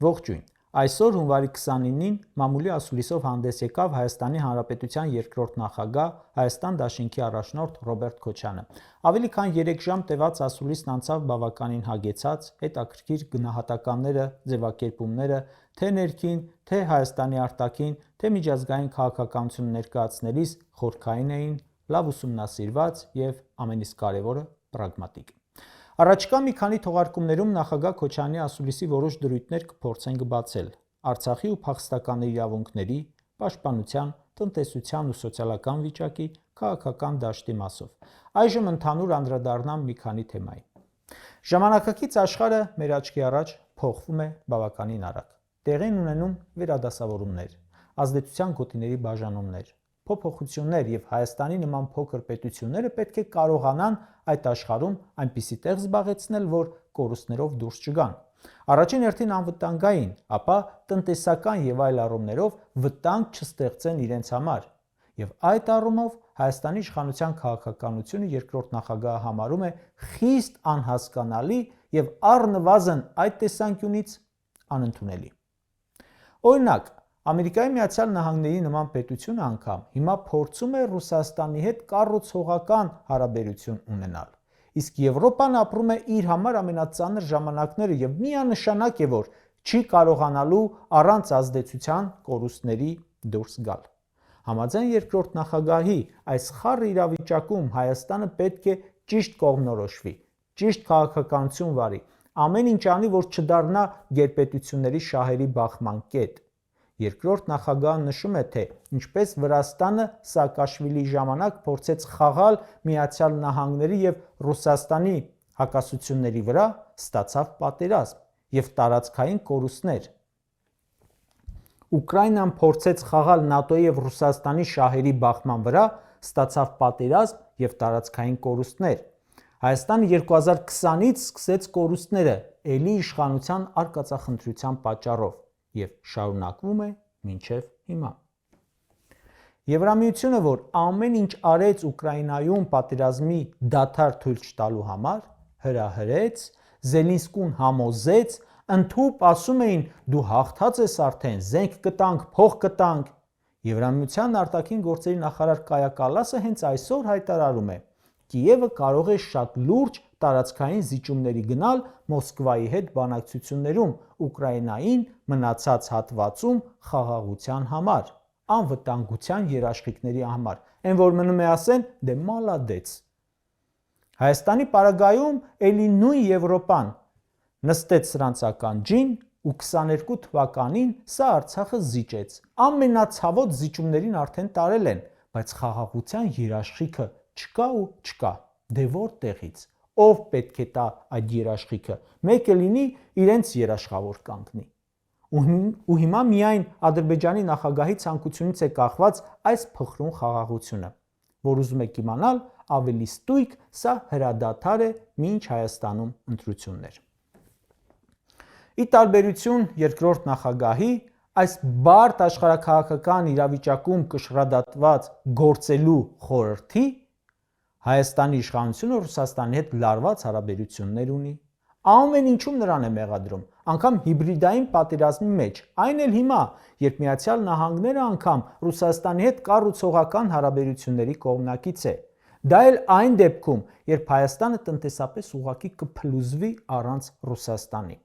Ողջույն։ Այսօր հունվարի 29-ին մամուլի ասուլիսով հանդես եկավ Հայաստանի Հանրապետության երկրորդ նախագահ Հայաստան Դաշինքի առաջնորդ Ռոբերտ Քոչյանը։ Ավելի քան 3 ժամ տևած ասուլիսն անցավ բավականին հագեցած, հետաքրքիր գնահատականները, ձևակերպումները, թե ներքին, թե Հայաստանի արտաքին, թե միջազգային քաղաքականություն ներկայացնելիս խորքային էին, լավ ուսումնասիրված եւ ամենից կարևորը պրագմատիկ։ Առաջիկա մի քանի թողարկումներում նախագահ Քոչյանի ասուլիսի որոշ դրույթներ կփորձենք բացել Արցախի ու փախստական իրավունքների, պաշտպանության, տնտեսության ու սոցիալական վիճակի, քաղաքական դաշտի մասով։ Այժմ ընդհանուր անդրադառնամ մի քանի թեմայի։ Ժամանակակից աշխարհը մեր աչքի առաջ փոխվում է բավականին արագ։ Տեղի են ունենում վերադասավորումներ, ազդեցության գոտիների բաժանումներ, փոփոխություններ եւ Հայաստանի նման փոքր պետությունները պետք է կարողանան այդ աշխարհում այնպիսի տեղ զբաղեցնել, որ կորուստներով դուրս չգան։ Առաջին հերթին անվտանգային, ապա տնտեսական եւ այլ առումներով վտանգ չստեղծեն իրենց համար։ Եվ այդ առումով Հայաստանի իշխանության քաղաքականությունը երկրորդ նախագահը համարում է խիստ անհասկանալի եւ առնվազն այդ տեսանկյունից անընդունելի։ Օրինակ, Ամերիկայի Միացյալ Նահանգների նման պետությունը անգամ հիմա փորձում է Ռուսաստանի հետ կառուցողական հարաբերություն ունենալ։ Իսկ Եվրոպան ապրում է իր համար ամենածանր ժամանակները եւ միանշանակ է, որ չի կարողանալու առանց ազդեցության կորուստների դուրս գալ։ Համաձայն երկրորդ նախագահի այս խառը իրավիճակում Հայաստանը պետք է ճիշտ կողմնորոշվի, ճիշտ քաղաքականություն վարի, ամեն ինչ անի, որ չդառնա գերպետությունների շահերի բախման կետ։ Երկրորդ նախագահը նշում է, թե ինչպես Վրաստանը Սաակաշվիլիի ժամանակ փորձեց խաղալ Միացյալ Նահանգների եւ Ռուսաստանի հակասությունների վրա, ստացավ պատերազմ եւ տարածքային կորուստներ։ Ուկրաինան փորձեց խաղալ ՆԱՏՕ-ի եւ Ռուսաստանի շահերի բախման վրա, ստացավ պատերազմ եւ տարածքային կորուստներ։ Հայաստանը 2020-ից սկսեց կորուստները ելի իշխանության արկածախնդրության պատճառով եւ շարունակվում է մինչև հիմա։ Եվրամիությունը, որ ամեն ինչ արեց Ուկրաինայում պատերազմի դադար թույլ չտալու համար, հրահրեց, Զելինսկուն համոզեց, ընդհուպ ասում էին՝ դու հաղթած ես արդեն, զենք կտանք, փող կտանք։ Եվրամիության արտաքին գործերի նախարար Կայա Կալասը հենց այսօր հայտարարում է. Կիևը կարող է շատ լուրջ տարածքային զիջումների գնալ Մոսկվայի հետ բանակցություններում Ուկրաինային մնացած հատվածում խաղաղության համար, անվտանգության երաշխիքների համար, այն որ մնում է ասեն, դե մալադեց։ Հայաստանի պարագայում էլի նույն Եվրոպան նստեց սրանց ականջին ու 22 թվականին սա Արցախը զիջեց։ Ամենացավոտ զիջումներին արդեն տարել են, բայց խաղաղության երաշխիքը չկա ու չկա։ Դե որտեղից։ Ով պետք է տա այդ երաշխիքը, մեկը լինի իրենց երաշխավոր կանգնի։ Ու հիմա միայն Ադրբեջանի նախագահի ցանկությունից է կախված այս փխրուն խաղաղությունը, որ ուզում եք իմանալ, ավելի ստույգ սա հրադադար է մինչ Հայաստանում ընտրություններ։ Ի տարբերություն երկրորդ նախագահի, այս բարդ աշխարհաքաղաքական իրավիճակում կշռադատված գործելու խորհրդի Հայաստանի իշխանությունը Ռուսաստանի հետ լարված հարաբերություններ ունի։ Ամեն ինչում նրան է մեղադրում, անգամ հիբրիդային պատերազմի մեջ, այն էլ հիմա, երբ Միացյալ Նահանգները անգամ Ռուսաստանի հետ կառուցողական հարաբերությունների կողմնակից է։ Դա էլ այն դեպքում, երբ Հայաստանը տնտեսապես ուղղակի կփլուզվի առանց Ռուսաստանի։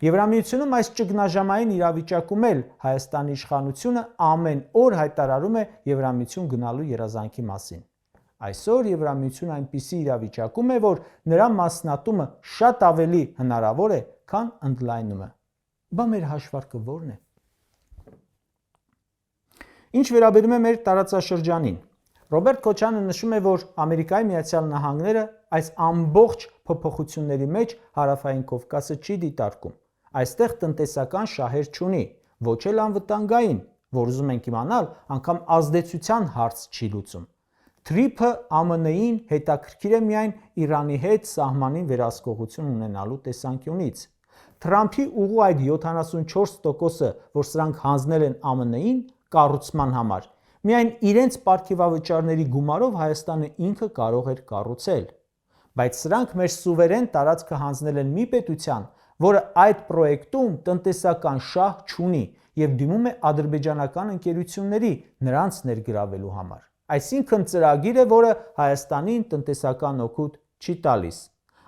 Եվրամիությունում այս ճգնաժամային իրավիճակում էլ Հայաստանի իշխանությունը ամեն օր հայտարարում է Եվրամիություն գնալու երազանքի մասին։ Այսօր Եվրամիությունը այնպիսի իրավիճակում է, որ նրա մասնատումը շատ ավելի հնարավոր է, քան ընդլայնումը։ Բա մեր հաշվարկը ո՞րն է։ Ինչ վերաբերում է մեր տարածաշրջանին, Ռոբերտ Քոչյանը նշում է, որ Ամերիկայի Միացյալ Նահանգները այս ամբողջ փոփոխությունների մեջ Հարավային Կովկասը չի դիտարկում։ Այստեղ տնտեսական շահեր չունի, ոչ էլ անվտանգային, որ ուզում ենք իմանալ, անգամ ազդեցության հարց չի լուծում։ Թրիփը ԱՄՆ-ին հետաքրքիր է միայն Իրանի հետ սահմանին վերահսկողություն ունենալու տեսանկյունից։ Թրամփի ուղու այդ 74%-ը, որ սրանք հանձնել են ԱՄՆ-ին կառուցման համար, միայն իրենց պարգևավճարների գումարով Հայաստանը ինքը կարող էր կառուցել։ Բայց սրանք մեր սուվերեն տարածքը հանձնել են մի պետության, որը այդ պրոյեկտում տնտեսական շահ չունի եւ դիմում է ադրբեջանական ընկերությունների նրանց ներգրավելու համար։ Այսինքն ծրագիր է, որը Հայաստանին տնտեսական օգուտ չի տալիս,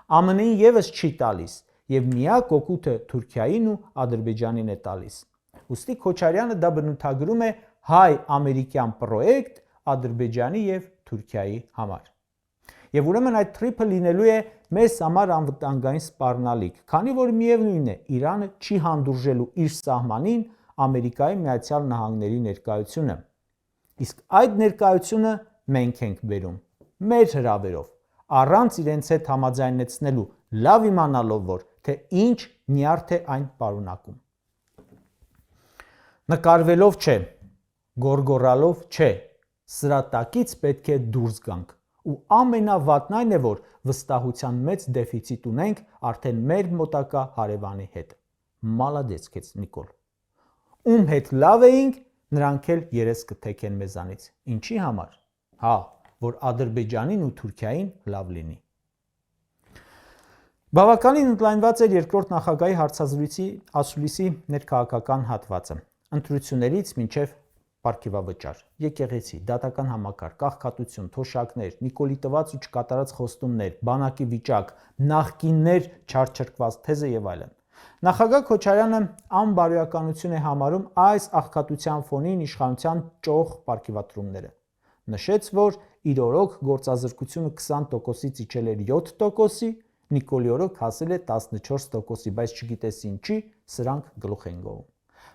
ԱՄՆ-ին եւս չի տալիս եւ միակ օգուտը Թուրքիային ու Ադրբեջանին է տալիս։ Ուստի Քոչարյանը դա բնութագրում է հայ-ամերիկյան պրոյեկտ Ադրբեջանի եւ Թուրքիայի համար։ Եվ ուրեմն այդ թրիփը լինելու է մեզ համար անվտանգային սպառնալիք, քանի որ միևնույն է Իրանը չի հանդուրժելու իր սահմանին Ամերիկայի Միացյալ Նահանգների ներկայությունը։ Իսկ այդ ներկայությունը մենք ենք բերում մեր հրավերով, առանց իրենց հետ համաձայնեցնելու, լավ իմանալով, որ թե ինչ նյարդ է այն պարունակում։ Նկարվելով չէ, գորգորալով չէ, սրա տակից պետք է դուրս գանք։ Ու ամենավատն այն է, որ վստահության մեծ դեֆիցիտ ունենք արդեն մեր մոտակա հարևանի հետ։ Մալադեց քեզ Նիկոլ։ Ում հետ լավ էինք, նրանք էլ երես կթեքեն մեզանից։ Ինչի համար։ Հա, որ Ադրբեջանին ու Թուրքիային լավ լինի։ Բավականին ընդլայնված էր երկրորդ նախագահի հարցազրույցի ասուլիսի ներքաղաքական հատվածը։ Ընտրություններից մինչև պարգևավճար, եկեղեցի, դատական համակարգ, աղքատություն, թոշակներ, Նիկոլի տված ու չկատարած խոստումներ, բանակի վիճակ, նախկիններ չարչրկված թեզը եւ այլն։ Նախագահ Քոչարյանը անբարոյականություն է համարում այս աղքատության ֆոնին իշխանության ճոխ պարգևատրումները։ Նշեց, որ իր օրոք գործազրկությունը 20%-ից իջել էր 7%-ի, Նիկոլի օրոք հասել է 14%-ի, բայց չգիտես ինչի, սրանք գլուխ են գովում։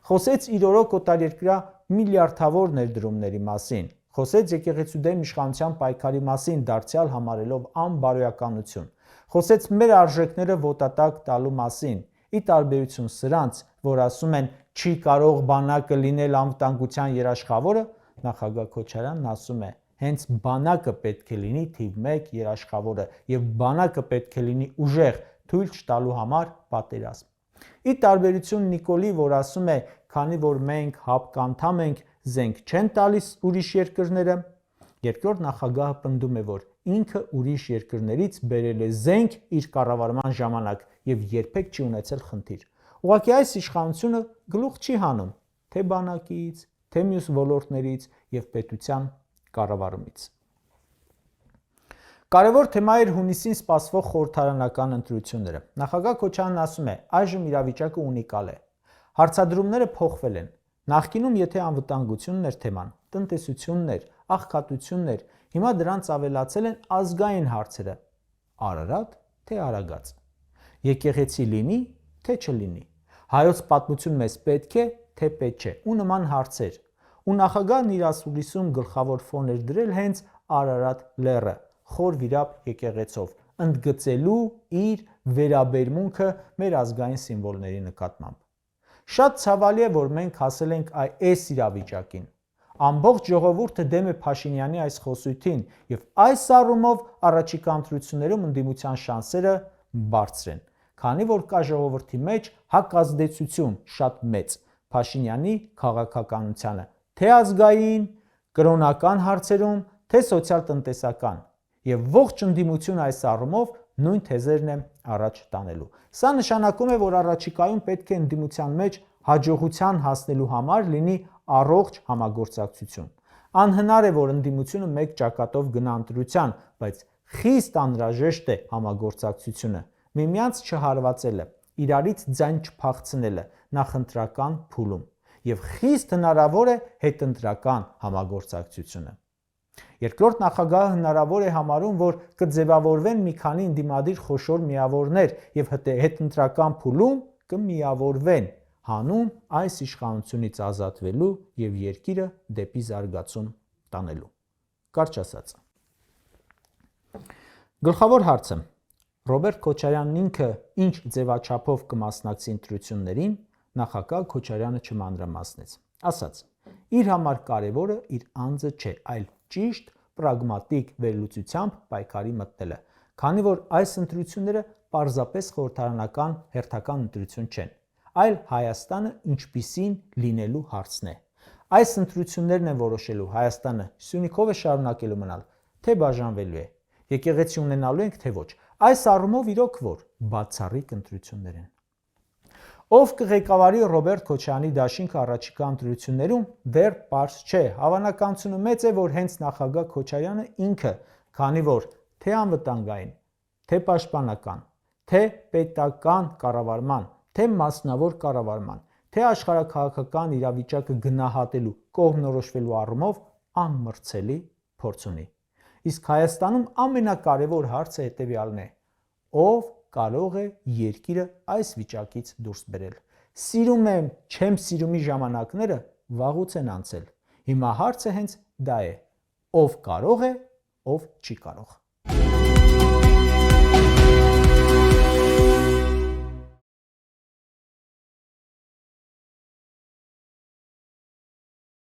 Խոսեց իր օրոք օտարերկրյա միլիարդավոր ներդրումների մասին, խոսեց եկեղեցու դեմ իշխանության պայքարի մասին, դարձյալ համարելով անբարոյականություն, խոսեց մեր արժեքները ոտատակ տալու մասին, ի տարբերություն սրանց, որ ասում են չի կարող բանակը լինել անվտանգության երաշխավորը, նախագահ Քոչարյանն ասում է, հենց բանակը պետք է լինի թիվ 1 երաշխավորը եւ բանակը պետք է լինի ուժեղ, թույլ չտալու համար պատերազմ։ Ի տարբերություն Նիկոլի, որ ասում է, քանի որ մենք հապկանդամ ենք, զենք չեն տալիս ուրիշ երկրները, երկրորդ նախագահը պնդում է, որ ինքը ուրիշ երկրներից բերել է զենք իր կառավարման ժամանակ եւ երբեք չի ունեցել խնդիր։ Ուղղակի այս իշխանությունը գլուխ չի հանում թե բանակից, թե մյուս ոլորտներից եւ պետության կառավարումից։ Կարևոր թեմա էր հունիսին սպասվող խորհրդարանական ընտրությունները։ Նախագահ Քոչարյանն ասում է, այժմ իրավիճակը ունիկալ է։ Հարցադրումները փոխվել են։ Նախկինում եթե անվտանգությունն էր թեման, տնտեսությունն էր, աղքատությունն էր, հիմա դրանց ավելացել են ազգային հարցերը։ Արարատ թե Արագած։ Եկեղեցի լինի թե չլինի։ Հայոց պատմություն մեզ պետք է թե պետք չէ։ Ու նման հարցեր։ Ու նախագահն իր ասուլիսում գլխավոր ֆոն էր դրել հենց Արարատ լեռը, խոր վիրապ եկեղեցով, ընդգծելու իր վերաբերմունքը մեր ազգային սիմվոլների նկատմամբ։ Շատ ցավալի է, որ մենք հասել ենք այս իրավիճակին։ Ամբողջ ժողովուրդը դեմ է Փաշինյանի այս խոսույթին եւ այս առումով առաջիկա ընտրություններում ընդդիմության շանսերը բարձր են, քանի որ կա ժողովրդի մեջ հակազդեցություն շատ մեծ Փաշինյանի քաղաքականությանը, թե ազգային, կրոնական հարցերում, թե սոցիալ-տնտեսական եւ ողջ ընդդիմությունը այս առումով նույն թեզերն է առաջ տանելու։ Սա նշանակում է, որ առաջիկայում պետք է ընդդիմության մեջ հաջողության հասնելու համար լինի առողջ համագործակցություն։ Անհնար է, որ ընդդիմությունը մեկ ճակատով գնա ընտրության, բայց խիստ անհրաժեշտ է համագործակցությունը, միմյանց չհարվածելը, իրարից ձայն չփախցնելը նախընտրական փուլում եւ խիստ հնարավոր է հետընտրական համագործակցությունը։ Երկրորդ նախագահը հնարավոր է համարում, որ կձևավորվեն մի քանի ընդդիմադիր խոշոր միավորներ եւ հետընտրական փուլում կմիավորվեն հանուն այս իշխանությունից ազատվելու եւ երկիրը դեպի զարգացում տանելու։ Կարճ ասած։ Գլխավոր հարցը. Ռոբերտ Քոչարյանն ինքը ինչ ձևաչափով կմասնակցի ընտրություններին, նախագահ Քոչարյանը չմանրամասնեց։ Ասաց. իր համար կարևորը իր անձը չէ, այլ ճիշտ պրագմատիկ վերլուծությամբ պայքարի մտնելը, քանի որ այս ընտրությունները պարզապես խորհրդարանական հերթական ընտրություն չեն, այլ Հայաստանը ինչպիսին լինելու հարցն է։ Այս ընտրություններն են որոշելու Հայաստանը Սյունիքով է շարունակելու մնալ, թե բաժանվելու է, եկեղեցի ունենալու ենք, թե ոչ։ Այս առումով իրոք որ բացառիկ ընտրություններ են։ Ով կղեկավարի Ռոբերտ Քոչարյանի դաշինքը առաջիկա ընտրություններում դեռ պարզ չէ։ Հավանականությունը մեծ է, որ հենց նախագահ Քոչարյանը ինքը, քանի որ թե անվտանգային, թե պաշտպանական, թե պետական կառավարման, թե մասնավոր կառավարման, թե աշխարհաքաղաքական իրավիճակը գնահատելու, կողմնորոշվելու առումով անմրցելի փորձ ունի։ Իսկ Հայաստանում ամենակարևոր հարցը հետևյալն է. ով կարող է երկիրը այս վիճակից դուրս բերել։ Սիրում եմ, չեմ սիրումի ժամանակները վաղուց են անցել։ Հիմա հարցը հենց դա է. ով կարող է, ով չի կարող։